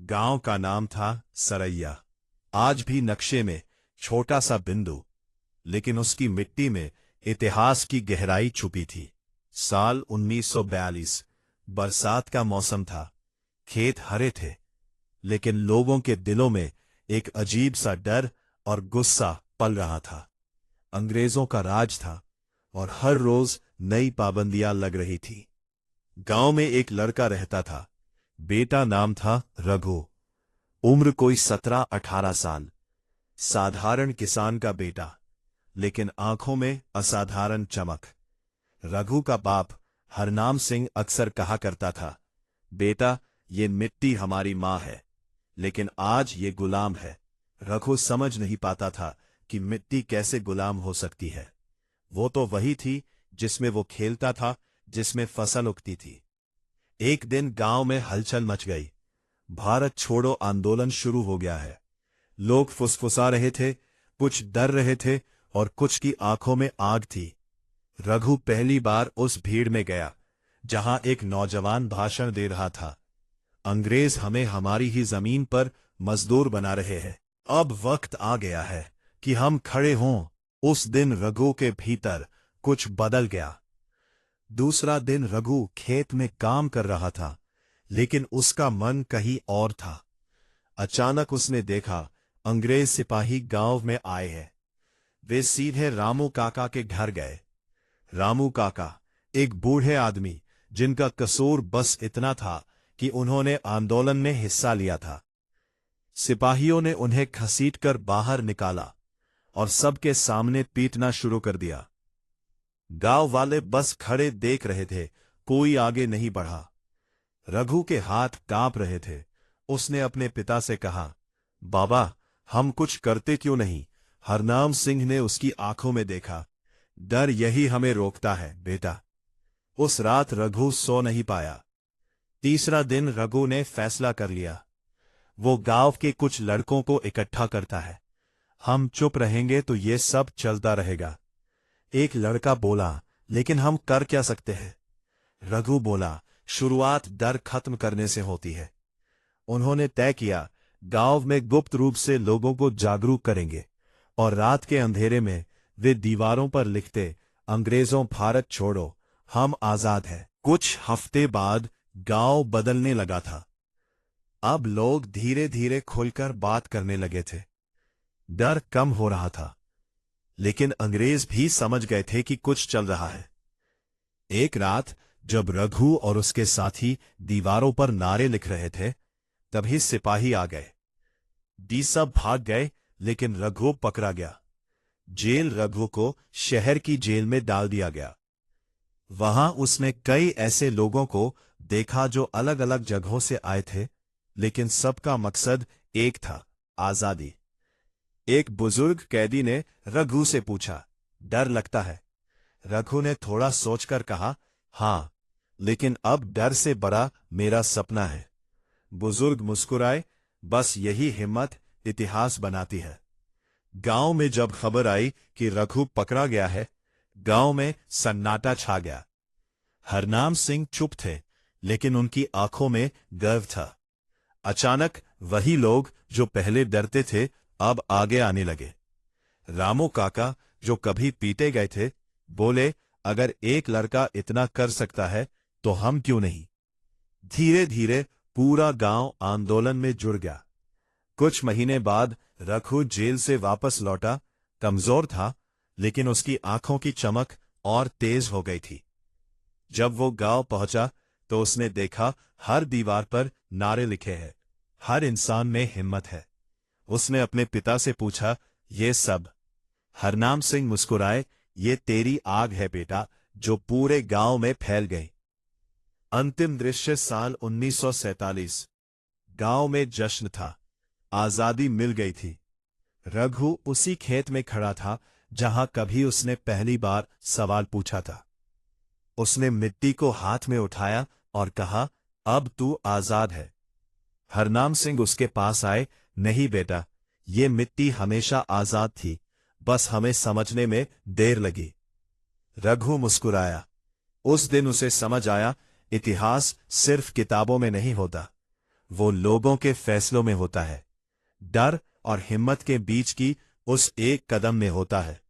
गांव का नाम था सरैया। आज भी नक्शे में छोटा सा बिंदु, लेकिन उसकी मिट्टी में इतिहास की गहराई छुपी थी। साल 1942, बरसात का मौसम था। खेत हरे थे, लेकिन लोगों के दिलों में एक अजीब सा डर और गुस्सा पल रहा था। अंग्रेजों का राज था और हर रोज नई पाबंदियां लग रही थी। गांव में एक लड़का रहता था। बेटा नाम था रघु। उम्र कोई 17-18 साल। साधारण किसान का बेटा, लेकिन आंखों में असाधारण चमक। रघु का बाप हरनाम सिंह अक्सर कहा करता था, बेटा, ये मिट्टी हमारी मां है, लेकिन आज ये गुलाम है। रघु समझ नहीं पाता था कि मिट्टी कैसे गुलाम हो सकती है। वो तो वही थी जिसमें वो खेलता था, जिसमें फसल उगती थी। एक दिन गांव में हलचल मच गई। भारत छोड़ो आंदोलन शुरू हो गया है। लोग फुसफुसा रहे थे, कुछ डर रहे थे और कुछ की आंखों में आग थी। रघु पहली बार उस भीड़ में गया जहां एक नौजवान भाषण दे रहा था, अंग्रेज हमें हमारी ही जमीन पर मजदूर बना रहे हैं। अब वक्त आ गया है कि हम खड़े हों। उस दिन रघु के भीतर कुछ बदल गया। दूसरा दिन रघु खेत में काम कर रहा था, लेकिन उसका मन कहीं और था। अचानक उसने देखा अंग्रेज सिपाही गांव में आए हैं। वे सीधे रामू काका के घर गए। रामू काका एक बूढ़े आदमी, जिनका कसूर बस इतना था कि उन्होंने आंदोलन में हिस्सा लिया था। सिपाहियों ने उन्हें घसीटकर बाहर निकाला और सबके सामने पीटना शुरू कर दिया। गांव वाले बस खड़े देख रहे थे, कोई आगे नहीं बढ़ा। रघु के हाथ कांप रहे थे। उसने अपने पिता से कहा, बाबा, हम कुछ करते क्यों नहीं? हरनाम सिंह ने उसकी आंखों में देखा। डर यही हमें रोकता है बेटा। उस रात रघु सो नहीं पाया। तीसरा दिन रघु ने फैसला कर लिया। वो गांव के कुछ लड़कों को इकट्ठा करता है। हम चुप रहेंगे तो ये सब चलता रहेगा। एक लड़का बोला, लेकिन हम कर क्या सकते हैं? रघु बोला, शुरुआत डर खत्म करने से होती है। उन्होंने तय किया, गांव में गुप्त रूप से लोगों को जागरूक करेंगे और रात के अंधेरे में वे दीवारों पर लिखते, अंग्रेजों भारत छोड़ो, हम आजाद हैं। कुछ हफ्ते बाद गांव बदलने लगा था। अब लोग धीरे धीरे खुलकर बात करने लगे थे। डर कम हो रहा था, लेकिन अंग्रेज भी समझ गए थे कि कुछ चल रहा है। एक रात जब रघु और उसके साथी दीवारों पर नारे लिख रहे थे, तभी सिपाही आ गए। सब भाग गए, लेकिन रघु पकड़ा गया। जेल रघु को शहर की जेल में डाल दिया गया। वहां उसने कई ऐसे लोगों को देखा जो अलग अलग जगहों से आए थे, लेकिन सबका मकसद एक था, आजादी। एक बुजुर्ग कैदी ने रघु से पूछा, डर लगता है? रघु ने थोड़ा सोचकर कहा, हां, लेकिन अब डर से बड़ा मेरा सपना है। बुजुर्ग मुस्कुराए, बस यही हिम्मत इतिहास बनाती है। गांव में जब खबर आई कि रघु पकड़ा गया है, गांव में सन्नाटा छा गया। हरनाम सिंह चुप थे, लेकिन उनकी आंखों में गर्व था। अचानक वही लोग जो पहले डरते थे, अब आगे आने लगे। रामू काका, जो कभी पीटे गए थे, बोले, अगर एक लड़का इतना कर सकता है तो हम क्यों नहीं? धीरे धीरे पूरा गांव आंदोलन में जुड़ गया। कुछ महीने बाद रघु जेल से वापस लौटा। कमजोर था, लेकिन उसकी आंखों की चमक और तेज हो गई थी। जब वो गांव पहुंचा तो उसने देखा हर दीवार पर नारे लिखे हैं, हर इंसान में हिम्मत है। उसने अपने पिता से पूछा, ये सब? हरनाम सिंह मुस्कुराए, ये तेरी आग है बेटा, जो पूरे गांव में फैल गई। अंतिम दृश्य साल 1947। गांव में जश्न था, आजादी मिल गई थी। रघु उसी खेत में खड़ा था जहां कभी उसने पहली बार सवाल पूछा था। उसने मिट्टी को हाथ में उठाया और कहा, अब तू आजाद है। हरनाम सिंह उसके पास आए, नहीं बेटा, ये मिट्टी हमेशा आजाद थी, बस हमें समझने में देर लगी। रघु मुस्कुराया। उस दिन उसे समझ आया, इतिहास सिर्फ किताबों में नहीं होता, वो लोगों के फैसलों में होता है। डर और हिम्मत के बीच की उस एक कदम में होता है।